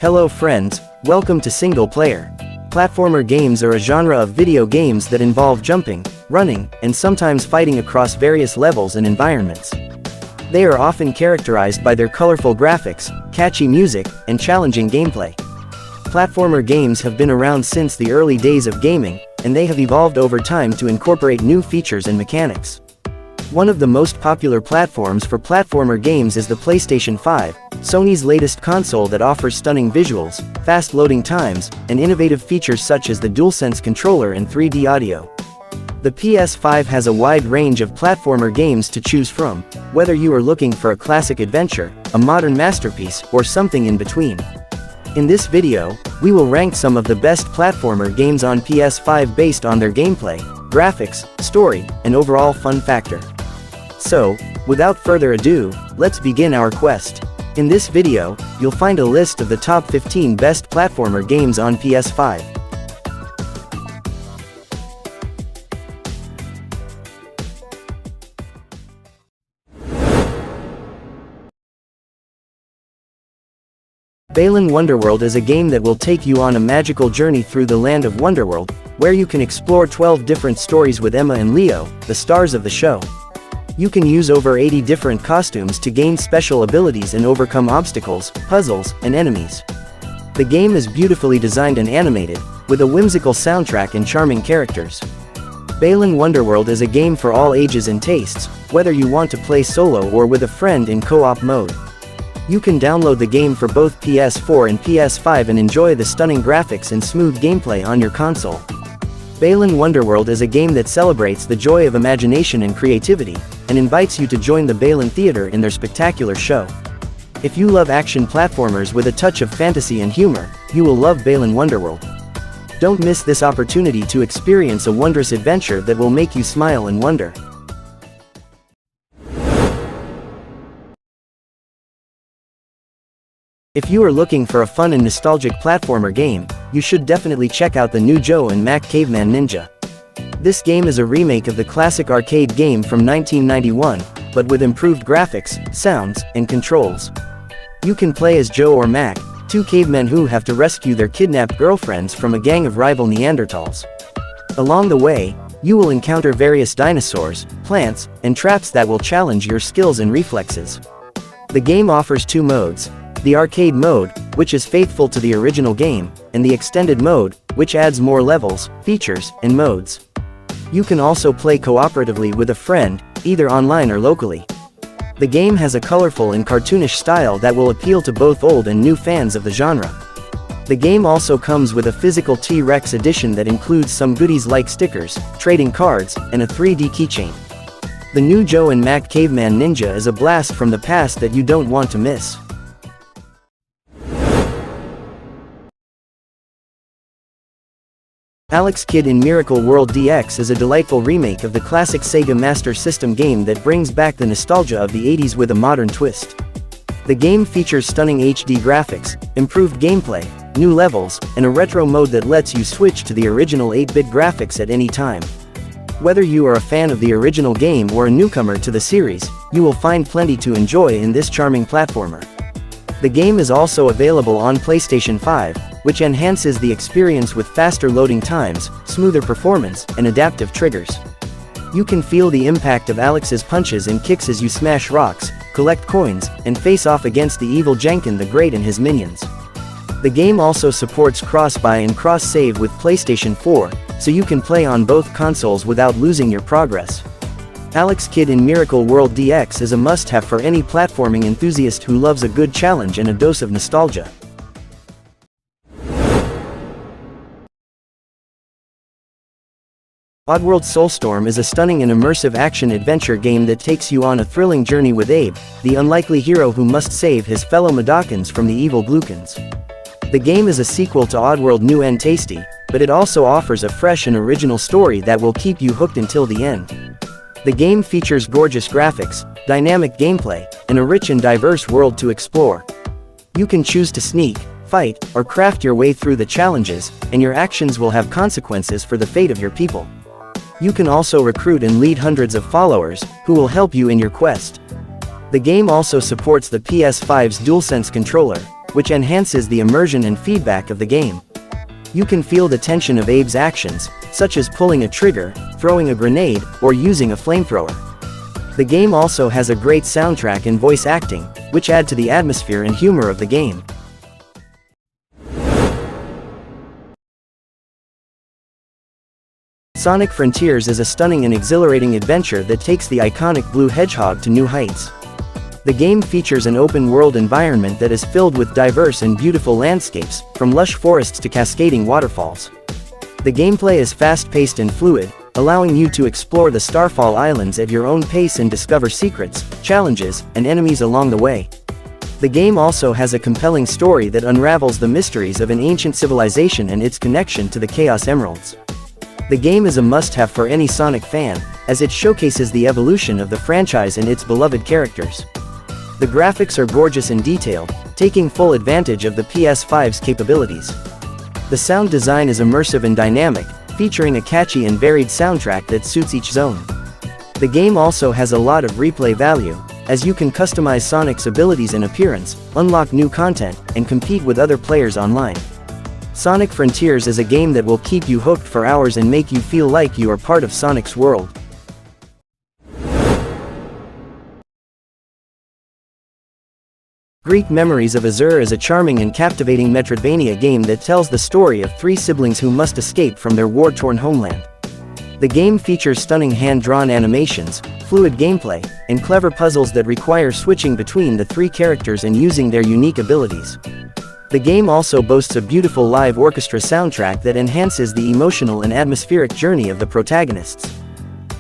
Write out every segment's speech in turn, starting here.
Hello friends, welcome to Single Player. Platformer games are a genre of video games that involve jumping, running, and sometimes fighting across various levels and environments. They are often characterized by their colorful graphics, catchy music, and challenging gameplay. Platformer games have been around since the early days of gaming, and they have evolved over time to incorporate new features and mechanics. One of the most popular platforms for platformer games is the PlayStation 5, Sony's latest console that offers stunning visuals, fast loading times, and innovative features such as the DualSense controller and 3D audio. The PS5 has a wide range of platformer games to choose from, whether you are looking for a classic adventure, a modern masterpiece, or something in between. In this video, we will rank some of the best platformer games on PS5 based on their gameplay, graphics, story, and overall fun factor. So, without further ado, let's begin our quest. In this video, you'll find a list of the top 15 best platformer games on PS5. Balan Wonderworld is a game that will take you on a magical journey through the land of Wonderworld, where you can explore 12 different stories with Emma and Leo, the stars of the show. You can use over 80 different costumes to gain special abilities and overcome obstacles, puzzles, and enemies. The game is beautifully designed and animated, with a whimsical soundtrack and charming characters. Balan Wonderworld is a game for all ages and tastes, whether you want to play solo or with a friend in co-op mode. You can download the game for both PS4 and PS5 and enjoy the stunning graphics and smooth gameplay on your console. Balan Wonderworld is a game that celebrates the joy of imagination and creativity, and invites you to join the Balan Theater in their spectacular show. If you love action platformers with a touch of fantasy and humor, you will love Balan Wonderworld. Don't miss this opportunity to experience a wondrous adventure that will make you smile and wonder. If you are looking for a fun and nostalgic platformer game, you should definitely check out the new Joe and Mac Caveman Ninja. This game is a remake of the classic arcade game from 1991, but with improved graphics, sounds, and controls. You can play as Joe or Mac, two cavemen who have to rescue their kidnapped girlfriends from a gang of rival Neanderthals. Along the way, you will encounter various dinosaurs, plants, and traps that will challenge your skills and reflexes. The game offers two modes: the arcade mode, which is faithful to the original game, and the extended mode, which adds more levels, features, and modes. You can also play cooperatively with a friend, either online or locally. The game has a colorful and cartoonish style that will appeal to both old and new fans of the genre. The game also comes with a physical T-Rex edition that includes some goodies like stickers, trading cards, and a 3D keychain. The new Joe and Mac Caveman Ninja is a blast from the past that you don't want to miss. Alex Kidd in Miracle World DX is a delightful remake of the classic Sega Master System game that brings back the nostalgia of the 80s with a modern twist. The game features stunning HD graphics, improved gameplay, new levels, and a retro mode that lets you switch to the original 8-bit graphics at any time. Whether you are a fan of the original game or a newcomer to the series, you will find plenty to enjoy in this charming platformer. The game is also available on PlayStation 5, which enhances the experience with faster loading times, smoother performance, and adaptive triggers. You can feel the impact of Alex's punches and kicks as you smash rocks, collect coins, and face off against the evil Jenkin the Great and his minions. The game also supports cross-buy and cross-save with PlayStation 4, so you can play on both consoles without losing your progress. Alex Kidd in Miracle World DX is a must-have for any platforming enthusiast who loves a good challenge and a dose of nostalgia. Oddworld Soulstorm is a stunning and immersive action-adventure game that takes you on a thrilling journey with Abe, the unlikely hero who must save his fellow Mudokons from the evil Glukkons. The game is a sequel to Oddworld New and Tasty, but it also offers a fresh and original story that will keep you hooked until the end. The game features gorgeous graphics, dynamic gameplay, and a rich and diverse world to explore. You can choose to sneak, fight, or craft your way through the challenges, and your actions will have consequences for the fate of your people. You can also recruit and lead hundreds of followers, who will help you in your quest. The game also supports the PS5's DualSense controller, which enhances the immersion and feedback of the game. You can feel the tension of Abe's actions, such as pulling a trigger, throwing a grenade, or using a flamethrower. The game also has a great soundtrack and voice acting, which add to the atmosphere and humor of the game. Sonic Frontiers is a stunning and exhilarating adventure that takes the iconic blue hedgehog to new heights. The game features an open-world environment that is filled with diverse and beautiful landscapes, from lush forests to cascading waterfalls. The gameplay is fast-paced and fluid, allowing you to explore the Starfall Islands at your own pace and discover secrets, challenges, and enemies along the way. The game also has a compelling story that unravels the mysteries of an ancient civilization and its connection to the Chaos Emeralds. The game is a must-have for any Sonic fan, as it showcases the evolution of the franchise and its beloved characters. The graphics are gorgeous and detailed, taking full advantage of the PS5's capabilities. The sound design is immersive and dynamic, featuring a catchy and varied soundtrack that suits each zone. The game also has a lot of replay value, as you can customize Sonic's abilities and appearance, unlock new content, and compete with other players online. Sonic Frontiers is a game that will keep you hooked for hours and make you feel like you are part of Sonic's world. Greek Memories of Azure is a charming and captivating Metroidvania game that tells the story of three siblings who must escape from their war-torn homeland. The game features stunning hand-drawn animations, fluid gameplay, and clever puzzles that require switching between the three characters and using their unique abilities. The game also boasts a beautiful live orchestra soundtrack that enhances the emotional and atmospheric journey of the protagonists.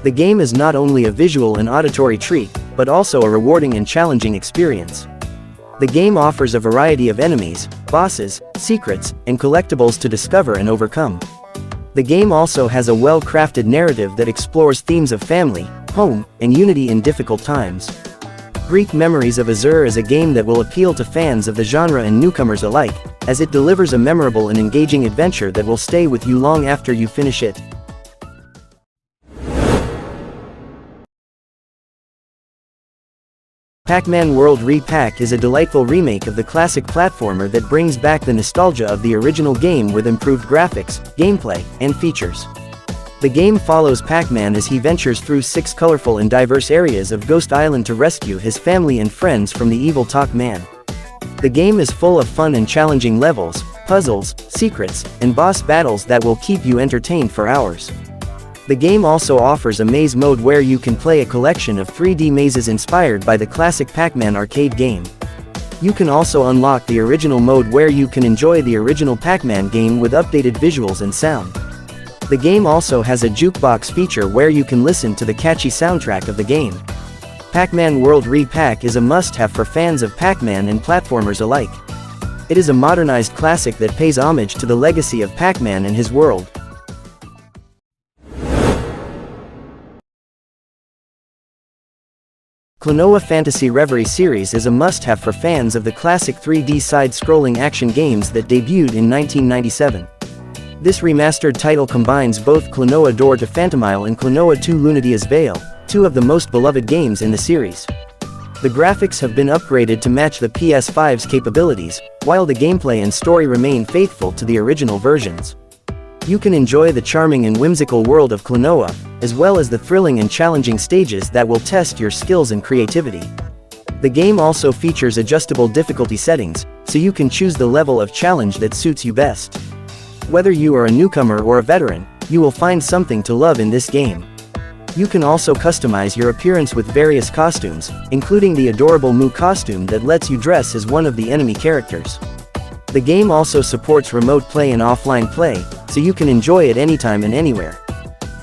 The game is not only a visual and auditory treat, but also a rewarding and challenging experience. The game offers a variety of enemies, bosses, secrets, and collectibles to discover and overcome. The game also has a well-crafted narrative that explores themes of family, home, and unity in difficult times. Greek Memories of Azure is a game that will appeal to fans of the genre and newcomers alike, as it delivers a memorable and engaging adventure that will stay with you long after you finish it. Pac-Man World Re-Pac is a delightful remake of the classic platformer that brings back the nostalgia of the original game with improved graphics, gameplay, and features. The game follows Pac-Man as he ventures through 6 colorful and diverse areas of Ghost Island to rescue his family and friends from the evil Talk-Man. The game is full of fun and challenging levels, puzzles, secrets, and boss battles that will keep you entertained for hours. The game also offers a maze mode where you can play a collection of 3D mazes inspired by the classic Pac-Man arcade game. You can also unlock the original mode where you can enjoy the original Pac-Man game with updated visuals and sound. The game also has a jukebox feature where you can listen to the catchy soundtrack of the game. Pac-Man World Re-Pac is a must-have for fans of Pac-Man and platformers alike. It is a modernized classic that pays homage to the legacy of Pac-Man and his world. Klonoa Phantasy Reverie series is a must-have for fans of the classic 3D side-scrolling action games that debuted in 1997. This remastered title combines both Klonoa Door to Phantomile and Klonoa 2 Lunatia's Veil, two of the most beloved games in the series. The graphics have been upgraded to match the PS5's capabilities, while the gameplay and story remain faithful to the original versions. You can enjoy the charming and whimsical world of Klonoa, as well as the thrilling and challenging stages that will test your skills and creativity. The game also features adjustable difficulty settings, so you can choose the level of challenge that suits you best. Whether you are a newcomer or a veteran, you will find something to love in this game. You can also customize your appearance with various costumes, including the adorable Moo costume that lets you dress as one of the enemy characters. The game also supports remote play and offline play, so you can enjoy it anytime and anywhere.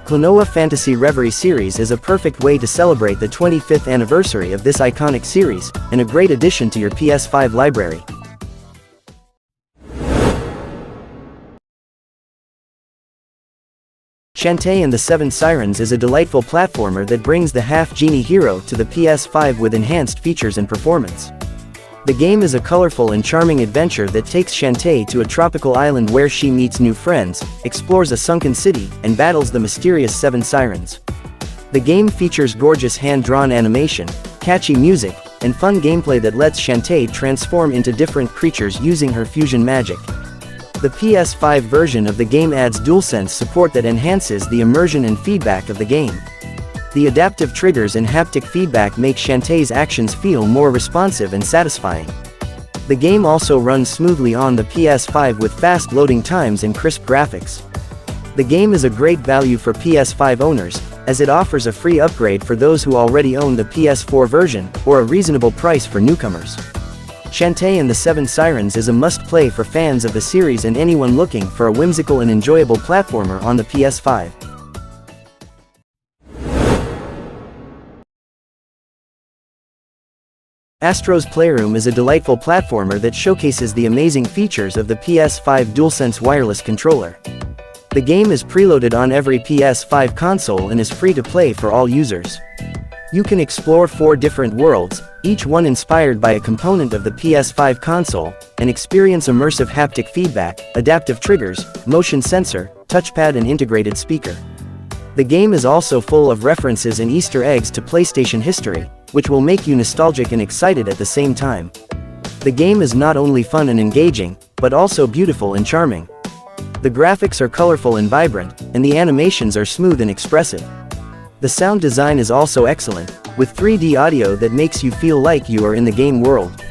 Klonoa Phantasy Reverie series is a perfect way to celebrate the 25th anniversary of this iconic series, and a great addition to your PS5 library. Shantae and the Seven Sirens is a delightful platformer that brings the half-genie hero to the PS5 with enhanced features and performance. The game is a colorful and charming adventure that takes Shantae to a tropical island where she meets new friends, explores a sunken city, and battles the mysterious Seven Sirens. The game features gorgeous hand-drawn animation, catchy music, and fun gameplay that lets Shantae transform into different creatures using her fusion magic. The PS5 version of the game adds DualSense support that enhances the immersion and feedback of the game. The adaptive triggers and haptic feedback make Shantae's actions feel more responsive and satisfying. The game also runs smoothly on the PS5 with fast loading times and crisp graphics. The game is a great value for PS5 owners, as it offers a free upgrade for those who already own the PS4 version, or a reasonable price for newcomers. Shantae and the Seven Sirens is a must-play for fans of the series and anyone looking for a whimsical and enjoyable platformer on the PS5. Astro's Playroom is a delightful platformer that showcases the amazing features of the PS5 DualSense wireless controller. The game is preloaded on every PS5 console and is free to play for all users. You can explore 4 different worlds, each one inspired by a component of the PS5 console, and experience immersive haptic feedback, adaptive triggers, motion sensor, touchpad and integrated speaker. The game is also full of references and Easter eggs to PlayStation history, which will make you nostalgic and excited at the same time. The game is not only fun and engaging, but also beautiful and charming. The graphics are colorful and vibrant, and the animations are smooth and expressive. The sound design is also excellent, with 3D audio that makes you feel like you are in the game world.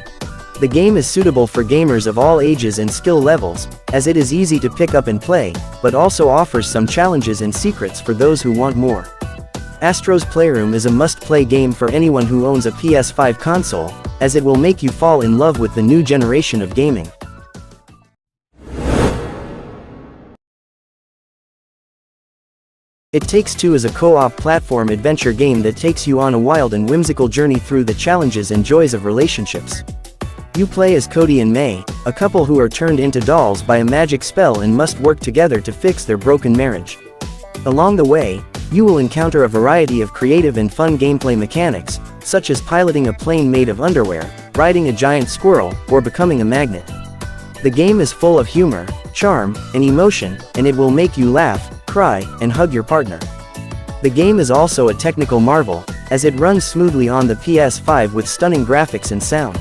The game is suitable for gamers of all ages and skill levels, as it is easy to pick up and play, but also offers some challenges and secrets for those who want more. Astro's Playroom is a must-play game for anyone who owns a PS5 console, as it will make you fall in love with the new generation of gaming. It Takes Two is a co-op platform adventure game that takes you on a wild and whimsical journey through the challenges and joys of relationships. You play as Cody and May, a couple who are turned into dolls by a magic spell and must work together to fix their broken marriage. Along the way, you will encounter a variety of creative and fun gameplay mechanics, such as piloting a plane made of underwear, riding a giant squirrel, or becoming a magnet. The game is full of humor, charm, and emotion, and it will make you laugh, cry, and hug your partner. The game is also a technical marvel, as it runs smoothly on the PS5 with stunning graphics and sound.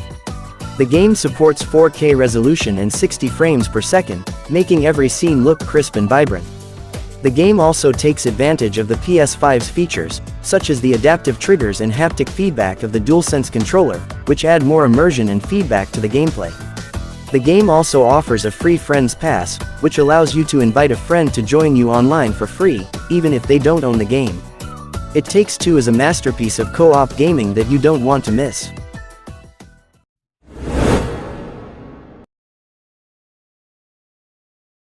The game supports 4K resolution and 60 frames per second, making every scene look crisp and vibrant. The game also takes advantage of the PS5's features, such as the adaptive triggers and haptic feedback of the DualSense controller, which add more immersion and feedback to the gameplay. The game also offers a free Friends Pass, which allows you to invite a friend to join you online for free, even if they don't own the game. It Takes Two is a masterpiece of co-op gaming that you don't want to miss.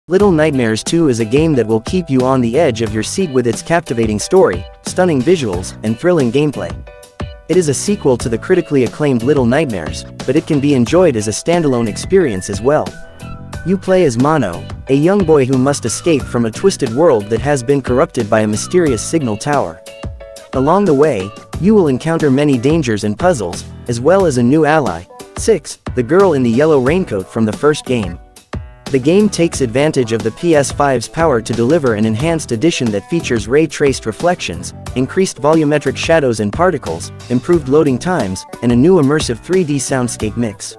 Little Nightmares 2 is a game that will keep you on the edge of your seat with its captivating story, stunning visuals, and thrilling gameplay. It is a sequel to the critically acclaimed Little Nightmares, but it can be enjoyed as a standalone experience as well. You play as Mono, a young boy who must escape from a twisted world that has been corrupted by a mysterious signal tower. Along the way, you will encounter many dangers and puzzles, as well as a new ally, Six, the girl in the yellow raincoat from the first game. The game takes advantage of the PS5's power to deliver an enhanced edition that features ray-traced reflections, increased volumetric shadows and particles, improved loading times, and a new immersive 3D soundscape mix.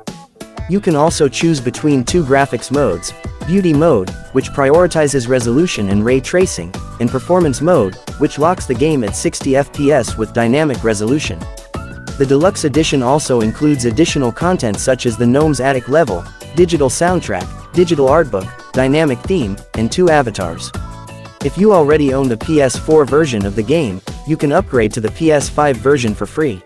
You can also choose between 2 graphics modes: Beauty Mode, which prioritizes resolution and ray tracing, and Performance Mode, which locks the game at 60 FPS with dynamic resolution. The deluxe edition also includes additional content such as the Gnome's Attic level, digital soundtrack, digital artbook, dynamic theme, and 2 avatars. If you already own the PS4 version of the game, you can upgrade to the PS5 version for free.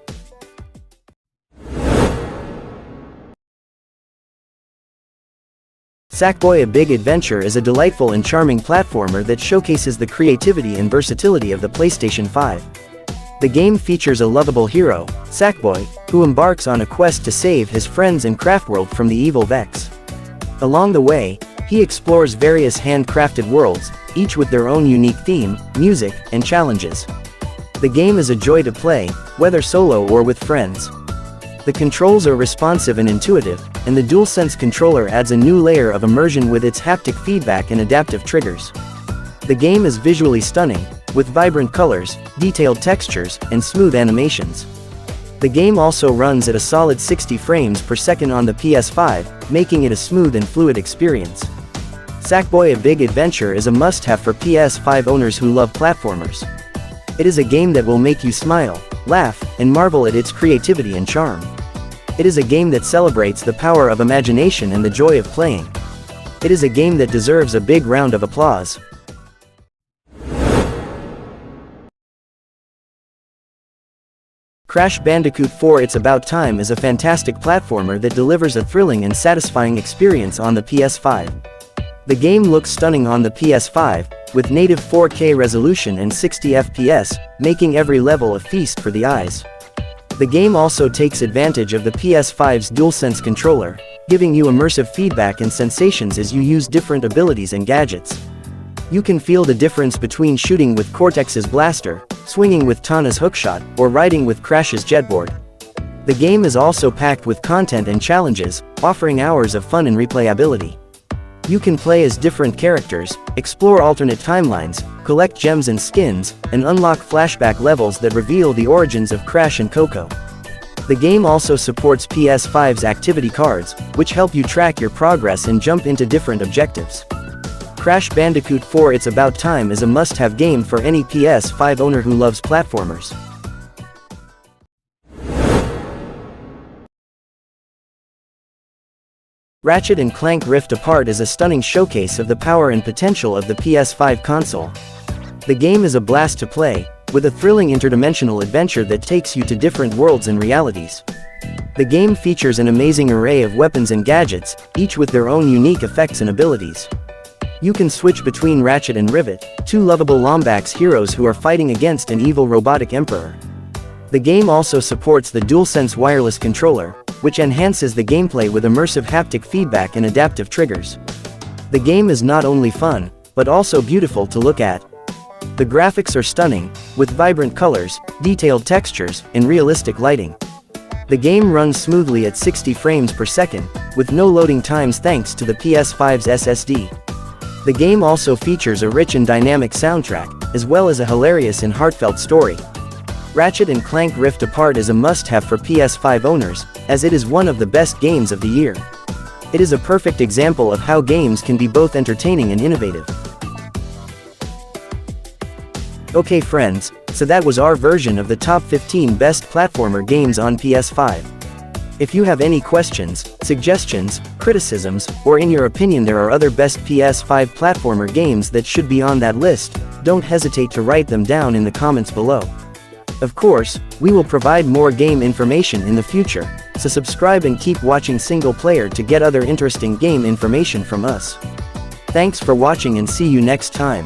Sackboy: A Big Adventure is a delightful and charming platformer that showcases the creativity and versatility of the PlayStation 5. The game features a lovable hero, Sackboy, who embarks on a quest to save his friends and Craftworld from the evil Vex. Along the way, he explores various handcrafted worlds, each with their own unique theme, music, and challenges. The game is a joy to play, whether solo or with friends. The controls are responsive and intuitive, and the DualSense controller adds a new layer of immersion with its haptic feedback and adaptive triggers. The game is visually stunning, with vibrant colors, detailed textures, and smooth animations. The game also runs at a solid 60 frames per second on the PS5, making it a smooth and fluid experience. Sackboy: A Big Adventure is a must-have for PS5 owners who love platformers. It is a game that will make you smile, laugh, and marvel at its creativity and charm. It is a game that celebrates the power of imagination and the joy of playing. It is a game that deserves a big round of applause. Crash Bandicoot 4: It's About Time is a fantastic platformer that delivers a thrilling and satisfying experience on the PS5. The game looks stunning on the PS5, with native 4K resolution and 60 FPS, making every level a feast for the eyes. The game also takes advantage of the PS5's DualSense controller, giving you immersive feedback and sensations as you use different abilities and gadgets. You can feel the difference between shooting with Cortex's blaster, swinging with Tana's hookshot, or riding with Crash's jetboard. The game is also packed with content and challenges, offering hours of fun and replayability. You can play as different characters, explore alternate timelines, collect gems and skins, and unlock flashback levels that reveal the origins of Crash and Coco. The game also supports PS5's activity cards, which help you track your progress and jump into different objectives. Crash Bandicoot 4: It's About Time is a must-have game for any PS5 owner who loves platformers. Ratchet & Clank Rift Apart is a stunning showcase of the power and potential of the PS5 console. The game is a blast to play, with a thrilling interdimensional adventure that takes you to different worlds and realities. The game features an amazing array of weapons and gadgets, each with their own unique effects and abilities. You can switch between Ratchet and Rivet, two lovable Lombax heroes who are fighting against an evil robotic emperor. The game also supports the DualSense wireless controller, which enhances the gameplay with immersive haptic feedback and adaptive triggers. The game is not only fun, but also beautiful to look at. The graphics are stunning, with vibrant colors, detailed textures, and realistic lighting. The game runs smoothly at 60 frames per second, with no loading times thanks to the PS5's SSD. The game also features a rich and dynamic soundtrack, as well as a hilarious and heartfelt story. Ratchet & Clank Rift Apart is a must-have for PS5 owners, as it is one of the best games of the year. It is a perfect example of how games can be both entertaining and innovative. Okay friends, so that was our version of the top 15 best platformer games on PS5. If you have any questions, suggestions, criticisms, or in your opinion there are other best PS5 platformer games that should be on that list, don't hesitate to write them down in the comments below. Of course, we will provide more game information in the future, so subscribe and keep watching Single Player to get other interesting game information from us. Thanks for watching and see you next time.